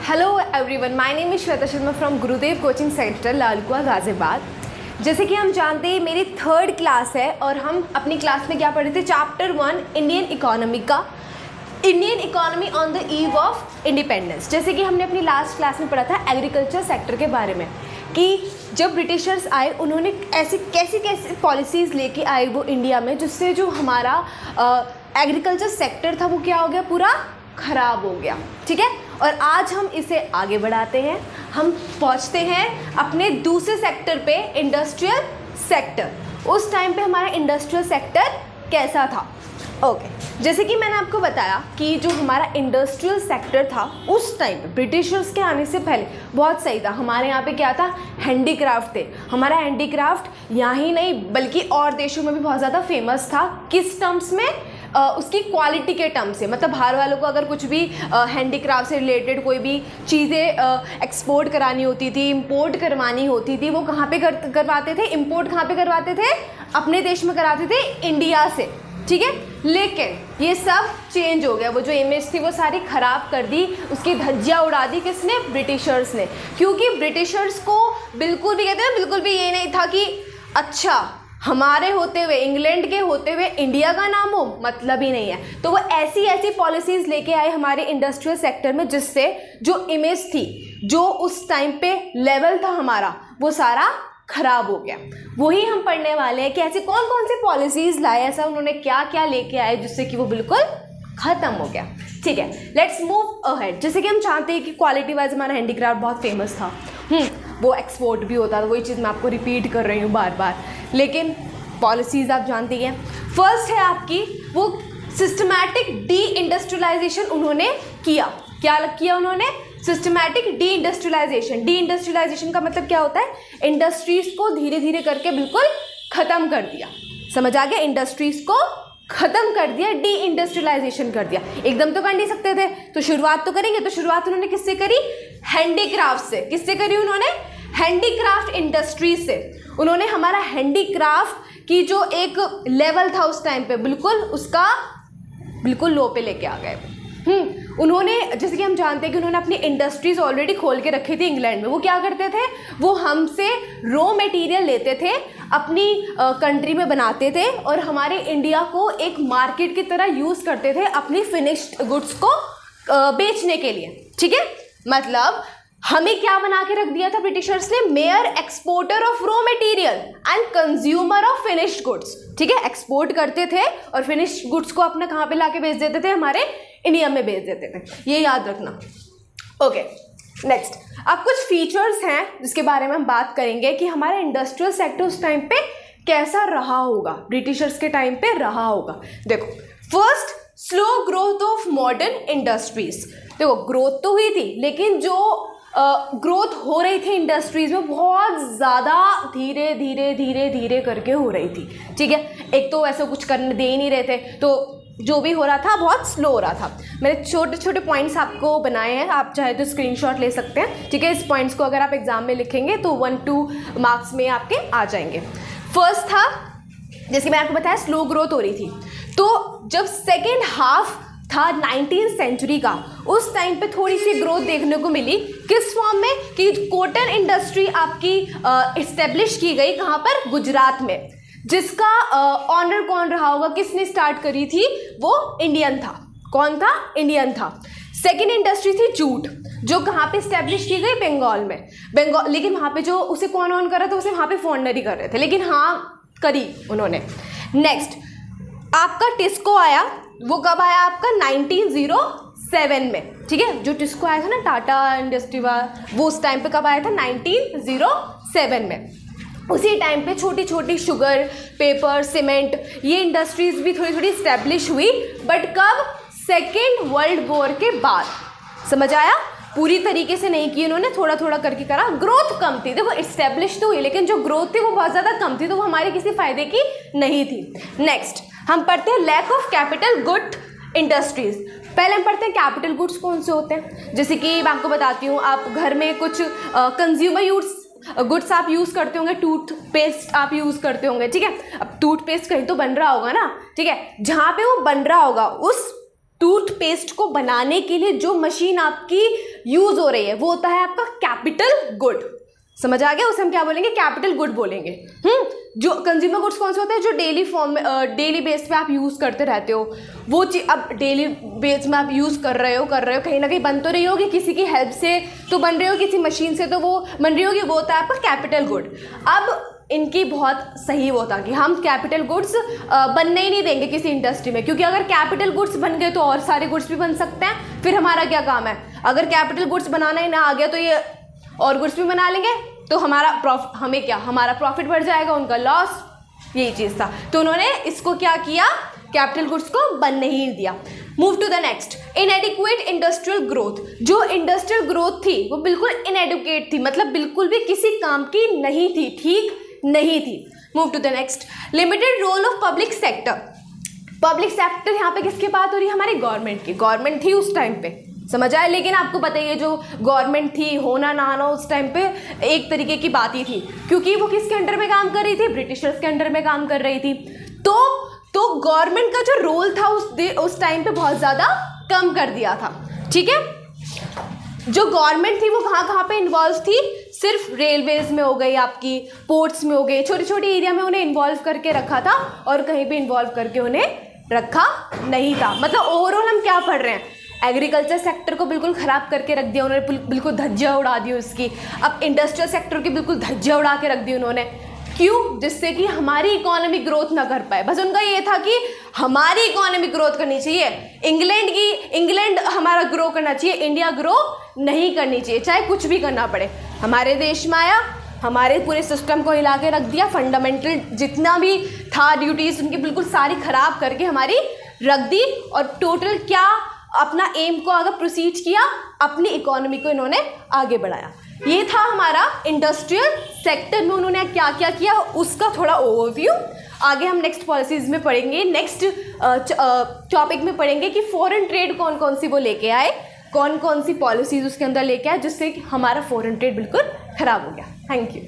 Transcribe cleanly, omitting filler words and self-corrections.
Hello everyone, my name is Shweta Sharma from Gurudev coaching centre Lalkuan Ghaziabad. जैसे कि हम जानते हैं मेरी 3rd क्लास है और हम अपनी क्लास में क्या पढ़े थे, चैप्टर 1 इंडियन इकोनॉमी का, Indian economy on the eve of independence. जैसे कि हमने अपनी लास्ट क्लास में पढ़ा था एग्रीकल्चर सेक्टर के बारे में कि जब ब्रिटिशर्स आए उन्होंने ऐसी कैसी पॉलिसीज़ लेके आए वो इंडिया में, जिससे जो हमारा एग्रीकल्चर सेक्टर था वो क्या हो गया, पूरा ख़राब हो गया। ठीक है, और आज हम इसे आगे बढ़ाते हैं, हम पहुंचते हैं अपने दूसरे सेक्टर पे, इंडस्ट्रियल सेक्टर। उस टाइम पे हमारा इंडस्ट्रियल सेक्टर कैसा था? ओके, जैसे कि मैंने आपको बताया कि जो हमारा इंडस्ट्रियल सेक्टर था उस टाइम पे ब्रिटिशर्स के आने से पहले बहुत सही था। हमारे यहाँ पे क्या था, हैंडीक्राफ्ट थे। हमारा हैंडीक्राफ्ट यहाँ ही नहीं बल्कि और देशों में भी बहुत ज़्यादा फेमस था। किस टर्म्स में? उसकी क्वालिटी के टर्म से। मतलब बाहर वालों को अगर कुछ भी हैंडीक्राफ्ट से रिलेटेड कोई भी चीज़ें एक्सपोर्ट करानी होती थी, इंपोर्ट करवानी होती थी, वो कहाँ पे करवाते थे? इंपोर्ट कहाँ पे करवाते थे? अपने देश में कराते थे, इंडिया से। ठीक है, लेकिन ये सब चेंज हो गया। वो जो इमेज थी वो सारी ख़राब कर दी, उसकी धज्जियाँ उड़ा दी किसने? ब्रिटिशर्स ने। क्योंकि ब्रिटिशर्स को बिल्कुल भी, कहते हैं बिल्कुल भी ये नहीं था कि अच्छा हमारे होते हुए, इंग्लैंड के होते हुए इंडिया का नाम हो, मतलब ही नहीं है। तो वो ऐसी पॉलिसीज़ लेके आए हमारे इंडस्ट्रियल सेक्टर में, जिससे जो इमेज थी, जो उस टाइम पे लेवल था हमारा, वो सारा खराब हो गया। वही हम पढ़ने वाले हैं कि ऐसी कौन कौन सी पॉलिसीज़ लाए, ऐसा उन्होंने क्या क्या लेके आए जिससे कि वो बिल्कुल ख़त्म हो गया। ठीक है, लेट्स मूव अहेड। जैसे कि हम चाहते हैं कि क्वालिटी वाइज हमारा हैंडीक्राफ्ट बहुत फेमस था, वो एक्सपोर्ट भी होता था। वही चीज़ मैं आपको रिपीट कर रही हूँ बार बार, लेकिन पॉलिसीज़ आप जानती हैं। फर्स्ट है आपकी वो सिस्टमैटिक डी इंडस्ट्रियलाइजेशन उन्होंने किया। क्या किया उन्होंने? Systematic deindustrialisation. Deindustrialisation का मतलब क्या होता है? इंडस्ट्रीज़ को धीरे धीरे करके बिल्कुल ख़त्म कर दिया। समझ आ गया? इंडस्ट्रीज़ को ख़त्म कर दिया, डी इंडस्ट्रियलाइजेशन कर दिया। एकदम तो कर नहीं सकते थे, तो शुरुआत तो करेंगे। तो शुरुआत उन्होंने किससे करी? हैंडीक्राफ्ट से। किससे करी उन्होंने? हैंडीक्राफ्ट इंडस्ट्रीज से। उन्होंने हमारा हैंडीक्राफ्ट की जो एक लेवल था उस टाइम पे, बिल्कुल उसका बिल्कुल लो पे लेके आ गए। उन्होंने, जैसे कि हम जानते हैं कि उन्होंने अपनी इंडस्ट्रीज ऑलरेडी खोल के रखी थी इंग्लैंड में। वो क्या करते थे? वो हमसे रॉ मटेरियल लेते थे, अपनी कंट्री में बनाते थे और हमारे इंडिया को एक मार्केट की तरह यूज़ करते थे अपनी फिनिश्ड गुड्स को बेचने के लिए। ठीक है, मतलब हमें क्या बना के रख दिया था ब्रिटिशर्स ने? Mayor exporter of raw material and consumer of finished goods. ठीक है, एक्सपोर्ट करते थे और फिनिश्ड गुड्स को अपना कहाँ पे लाके बेच देते थे? हमारे इंडिया में बेच देते थे। ये याद रखना। Okay, next. अब कुछ फीचर्स हैं जिसके बारे में हम बात करेंगे कि हमारा इंडस्ट्रियल सेक्टर उस टाइम पे कैसा रहा होगा, ब्रिटिशर्स के टाइम पे रहा होगा। देखो, first, slow growth of modern industries. देखो, ग्रोथ तो हुई थी, लेकिन जो ग्रोथ हो रही थी इंडस्ट्रीज में बहुत ज़्यादा धीरे धीरे करके हो रही थी। ठीक है, एक तो ऐसा कुछ करने दे ही नहीं रहे थे, तो जो भी हो रहा था बहुत स्लो हो रहा था। मैंने छोटे छोटे पॉइंट्स आपको बनाए हैं, आप चाहे तो स्क्रीनशॉट ले सकते हैं। ठीक है, इस पॉइंट्स को अगर आप एग्जाम में लिखेंगे तो 1-2 मार्क्स में आपके आ जाएंगे। फर्स्ट था, जैसे मैं आपको बताया, स्लो ग्रोथ हो रही थी। तो जब सेकेंड हाफ था 19th सेंचुरी का, उस टाइम पे थोड़ी सी ग्रोथ देखने को मिली। किस फॉर्म में? कि कॉटन इंडस्ट्री आपकी इस्टेब्लिश की गई। कहाँ पर? गुजरात में। जिसका ऑनर कौन रहा होगा? किसने स्टार्ट करी थी? वो इंडियन था। कौन था? इंडियन था। सेकेंड इंडस्ट्री थी जूट, जो कहाँ पे इस्टेब्लिश की गई? बंगाल में। बंगाल, लेकिन वहाँ पे जो उसे कौन ऑन कर रहा था? उसे वहाँ पे फॉरनर ही कर रहे थे, लेकिन हाँ करी उन्होंने। नेक्स्ट आपका टिस्को आया। वो कब आया आपका? 1907 में। ठीक है, जो टिस्को आया था ना, टाटा इंडस्ट्री वो उस टाइम पे कब आया था? 1907 में। उसी टाइम पे छोटी छोटी शुगर, पेपर, सीमेंट, ये इंडस्ट्रीज भी थोड़ी थोड़ी इस्टेब्लिश हुई। बट कब? सेकेंड वर्ल्ड वॉर के बाद। समझ आया? पूरी तरीके से नहीं की उन्होंने, थोड़ा थोड़ा करके करा। ग्रोथ कम थी। देखो, इस्टेब्लिश तो हुई, लेकिन जो ग्रोथ थी वो बहुत ज़्यादा कम थी, तो वो हमारे किसी फायदे की नहीं थी। नेक्स्ट हम पढ़ते हैं lack of capital good industries. पहले हम पढ़ते हैं कैपिटल गुड्स कौन से होते हैं। जैसे कि मैं आपको बताती हूँ, आप घर में कुछ कंज्यूमर गुड्स आप यूज़ करते होंगे, टूथपेस्ट आप यूज़ करते होंगे। ठीक है, अब टूथपेस्ट कहीं तो बन रहा होगा ना। ठीक है, जहाँ पे वो बन रहा होगा उस टूथपेस्ट को बनाने के लिए जो मशीन आपकी यूज हो रही है वो होता है आपका कैपिटल गुड। समझ आ गया? उसे हम क्या बोलेंगे? कैपिटल गुड बोलेंगे। जो कंज्यूमर गुड्स कौन से होते हैं? जो डेली बेस पे आप यूज़ करते रहते हो, वो चीज़ अब डेली बेस में आप यूज़ कर रहे हो कहीं ना कहीं बन तो रही होगी, किसी की हेल्प से तो बन रही हो, किसी मशीन से तो वो बन रही होगी, वो होता है आपका कैपिटल गुड। अब इनकी बहुत सही वो था कि हम कैपिटल गुड्स बनने ही नहीं देंगे किसी इंडस्ट्री में, क्योंकि अगर कैपिटल गुड्स बन गए तो और सारे गुड्स भी बन सकते हैं, फिर हमारा क्या काम है? अगर कैपिटल गुड्स बनाना ही ना आ गया तो ये और गुड्स भी बना लेंगे, तो हमारा प्रॉफिट बढ़ जाएगा, उनका लॉस, यही चीज़ था। तो उन्होंने इसको क्या किया? कैपिटल गुड्स को बनने ही नहीं दिया। Move to the next, inadequate industrial growth. जो इंडस्ट्रियल ग्रोथ थी वो बिल्कुल इनएडिक्वेट थी, मतलब बिल्कुल भी किसी काम की नहीं थी, ठीक नहीं थी। Move to the next, limited role of public sector. Public sector यहाँ पे किसकी बात हो रही है? हमारी गवर्नमेंट की। गवर्नमेंट थी उस टाइम पे, समझ आया? लेकिन आपको पता ही है जो गवर्नमेंट थी, होना ना होना उस टाइम पे एक तरीके की बात ही थी, क्योंकि वो किसके अंडर में काम कर रही थी? ब्रिटिशर्स के अंडर में काम कर रही थी। तो गवर्नमेंट का जो रोल था उस टाइम पे बहुत ज़्यादा कम कर दिया था, ठीक है? जो गवर्नमेंट थी वो कहाँ पे इन्वॉल्व थी? सिर्फ रेलवेज में हो गई, आपकी पोर्ट्स में हो गई, छोटी छोटी एरिया में उन्हें इन्वॉल्व करके रखा था, और कहीं पे इन्वॉल्व करके उन्हें रखा नहीं था। मतलब ओवरऑल हम क्या पढ़ रहे हैं? एग्रीकल्चर सेक्टर को बिल्कुल ख़राब करके रख दिया उन्होंने, बिल्कुल धज्जियाँ उड़ा दी उसकी। अब इंडस्ट्रियल सेक्टर की बिल्कुल धज्जियाँ उड़ा के रख दी उन्होंने। क्यों? जिससे कि हमारी इकोनॉमी ग्रोथ ना कर पाए। बस उनका ये था कि हमारी इकोनॉमी ग्रोथ करनी चाहिए, इंग्लैंड हमारा ग्रो करना चाहिए, इंडिया ग्रो नहीं करनी चाहिए, चाहे कुछ भी करना पड़े। हमारे देश में आया, हमारे पूरे सिस्टम को हिला के रख दिया, फंडामेंटल जितना भी था ड्यूटीज़ उनकी बिल्कुल सारी ख़राब करके हमारी रख दी, और टोटल क्या अपना एम को आगे प्रोसीड किया, अपनी इकोनॉमी को इन्होंने आगे बढ़ाया। ये था हमारा इंडस्ट्रियल सेक्टर में उन्होंने क्या क्या किया, उसका थोड़ा ओवरव्यू। आगे हम नेक्स्ट पॉलिसीज़ में पढ़ेंगे, नेक्स्ट टॉपिक में पढ़ेंगे कि फॉरेन ट्रेड कौन कौन सी वो लेके आए, कौन कौन सी पॉलिसीज़ उसके अंदर लेके आए, जिससे हमारा फॉरेन ट्रेड बिल्कुल ख़राब हो गया। Thank you.